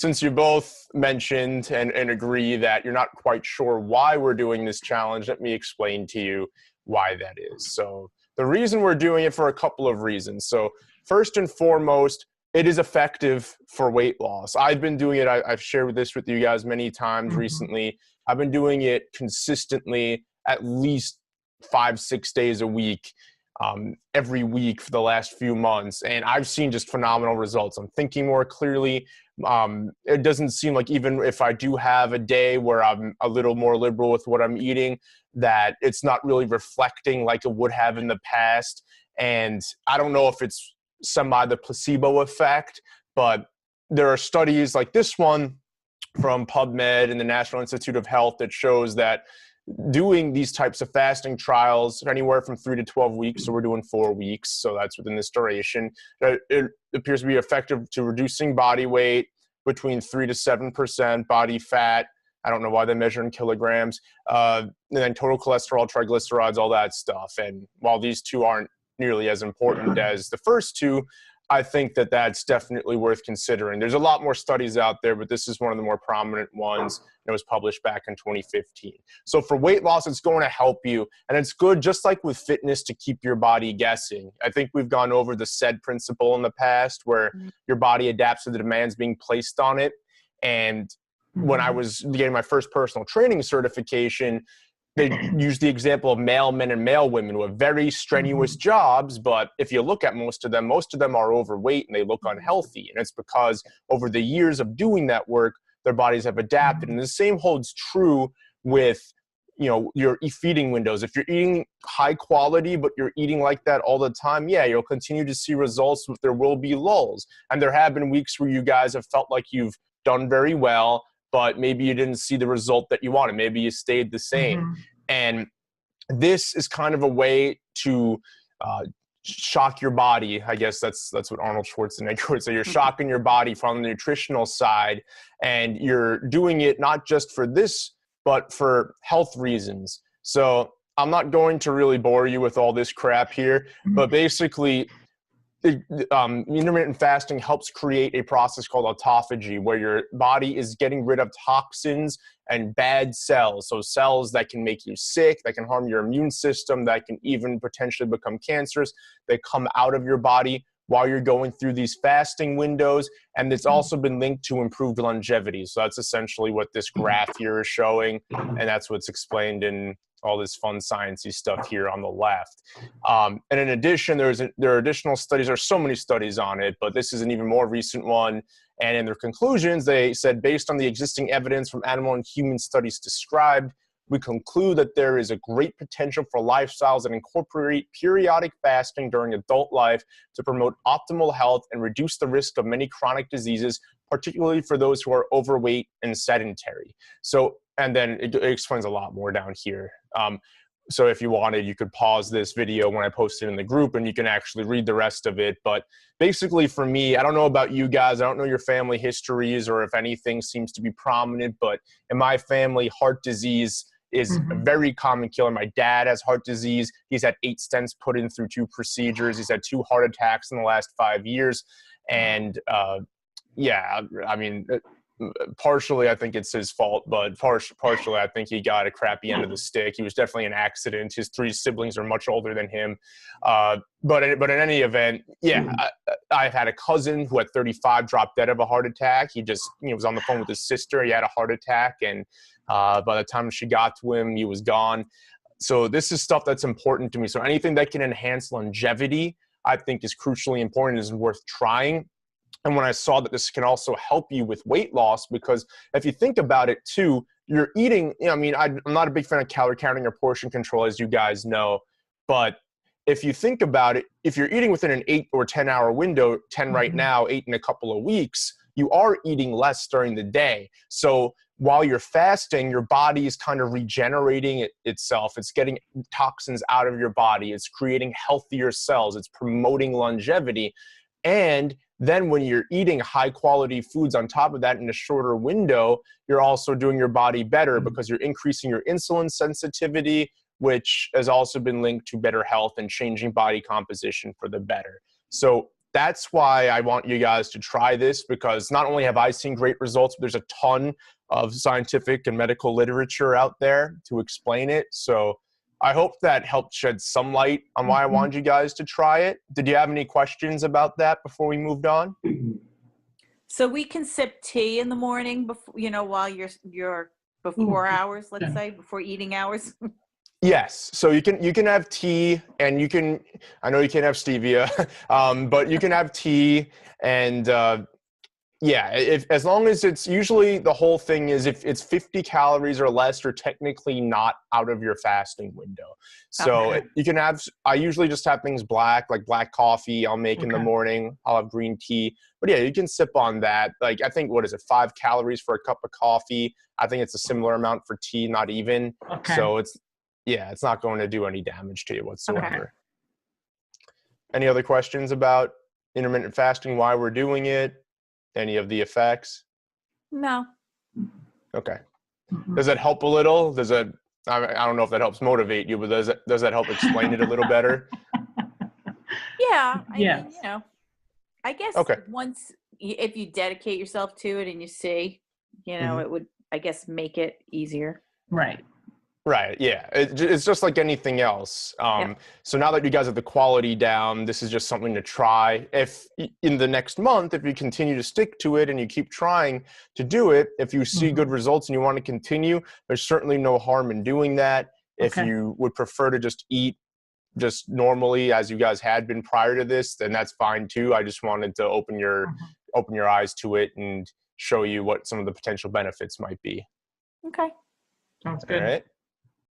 since you both mentioned and agree that you're not quite sure why we're doing this challenge, let me explain to you why that is. So the reason we're doing it for a couple of reasons. So first and foremost, it is effective for weight loss. I've been doing it. I've shared this with you guys many times recently. I've been doing it consistently at least 5-6 days a week, every week for the last few months. And I've seen just phenomenal results. I'm thinking more clearly. It doesn't seem like, even if I do have a day where I'm a little more liberal with what I'm eating, that it's not really reflecting like it would have in the past. And I don't know if it's the placebo effect, but there are studies like this one from PubMed and the National Institute of Health that shows that doing these types of fasting trials anywhere from 3 to 12 weeks, so we're doing 4 weeks, so that's within this duration, it appears to be effective to reducing body weight between 3 to 7%, body fat, I don't know why they measure in kilograms, and then total cholesterol, triglycerides, all that stuff. And while these two aren't nearly as important as the first two, I think that that's definitely worth considering. There's a lot more studies out there, but this is one of the more prominent ones. It was published back in 2015. So for weight loss, it's going to help you. And it's good, just like with fitness, to keep your body guessing. I think we've gone over the SAID principle in the past, where your body adapts to the demands being placed on it. And when I was getting my first personal training certification, they use the example of male men and male women who have very strenuous jobs, but if you look at most of them are overweight and they look unhealthy. And it's because over the years of doing that work, their bodies have adapted. And the same holds true with, your feeding windows. If you're eating high quality, but you're eating like that all the time, yeah, you'll continue to see results, but there will be lulls. And there have been weeks where you guys have felt like you've done very well, but maybe you didn't see the result that you wanted. Maybe you stayed the same. And this is kind of a way to shock your body. I guess that's what Arnold Schwarzenegger would say. You're shocking your body from the nutritional side, and you're doing it not just for this, but for health reasons. So I'm not going to really bore you with all this crap here, but basically, intermittent fasting helps create a process called autophagy, where your body is getting rid of toxins and bad cells. So cells that can make you sick, that can harm your immune system, that can even potentially become cancerous. They come out of your body while you're going through these fasting windows. And it's also been linked to improved longevity. So that's essentially what this graph here is showing. And that's what's explained in all this fun sciencey stuff here on the left. And in addition, there are additional studies. There's so many studies on it, but this is an even more recent one. And in their conclusions, they said, based on the existing evidence from animal and human studies described, we conclude that there is a great potential for lifestyles that incorporate periodic fasting during adult life to promote optimal health and reduce the risk of many chronic diseases, particularly for those who are overweight and sedentary. So, and then it explains a lot more down here. So if you wanted, you could pause this video when I post it in the group and you can actually read the rest of it. But basically for me, I don't know about you guys, I don't know your family histories or if anything seems to be prominent, but in my family, heart disease is a very common killer. My dad has heart disease. He's had 8 stents put in through 2 procedures. He's had 2 heart attacks in the last 5 years. And yeah, I mean, partially I think it's his fault, but partially I think he got a crappy end of the stick. He was definitely an accident. His 3 siblings are much older than him. But in any event, yeah, I've had a cousin who at 35 dropped dead of a heart attack. He just was on the phone with his sister. He had a heart attack, and by the time she got to him, he was gone. So this is stuff that's important to me. So anything that can enhance longevity, I think is crucially important, is worth trying. And when I saw that this can also help you with weight loss, because if you think about it too, you're eating, I mean, I'm not a big fan of calorie counting or portion control, as you guys know, but if you think about it, if you're eating within an 8 or 10 hour window, 10 right now, 8 in a couple of weeks, you are eating less during the day. So while you're fasting, your body is kind of regenerating itself. It's getting toxins out of your body. It's creating healthier cells. It's promoting longevity. And then when you're eating high quality foods on top of that in a shorter window, you're also doing your body better because you're increasing your insulin sensitivity, which has also been linked to better health and changing body composition for the better. So that's why I want you guys to try this, because not only have I seen great results, but there's a ton of scientific and medical literature out there to explain it. So I hope that helped shed some light on why I wanted you guys to try it. Did you have any questions about that before we moved on? So we can sip tea in the morning before, while you're before hours, let's say, before eating hours. Yes. So you can have tea, and I know you can't have stevia, but you can have tea, and as long as it's, usually the whole thing is if it's 50 calories or less, you're technically not out of your fasting window. So you can have, I usually just have things black, like black coffee I'll make in the morning. I'll have green tea. But yeah, you can sip on that. Like, I think, what is it, 5 calories for a cup of coffee? I think it's a similar amount for tea, not even. So it's not going to do any damage to you whatsoever. Any other questions about intermittent fasting, why we're doing it? Any of the effects? No. Okay. Does that help a little? I don't know if that helps motivate you, but does that help explain it a little better? Yeah. I mean, I guess once, if you dedicate yourself to it and you see, it would, I guess, make it easier. Right. Yeah. It's just like anything else. So now that you guys have the quality down, this is just something to try. If in the next month, if you continue to stick to it and you keep trying to do it, if you see good results and you want to continue, there's certainly no harm in doing that. If you would prefer to just eat just normally as you guys had been prior to this, then that's fine too. I just wanted to open your eyes to it and show you what some of the potential benefits might be. Okay. Sounds good. All right.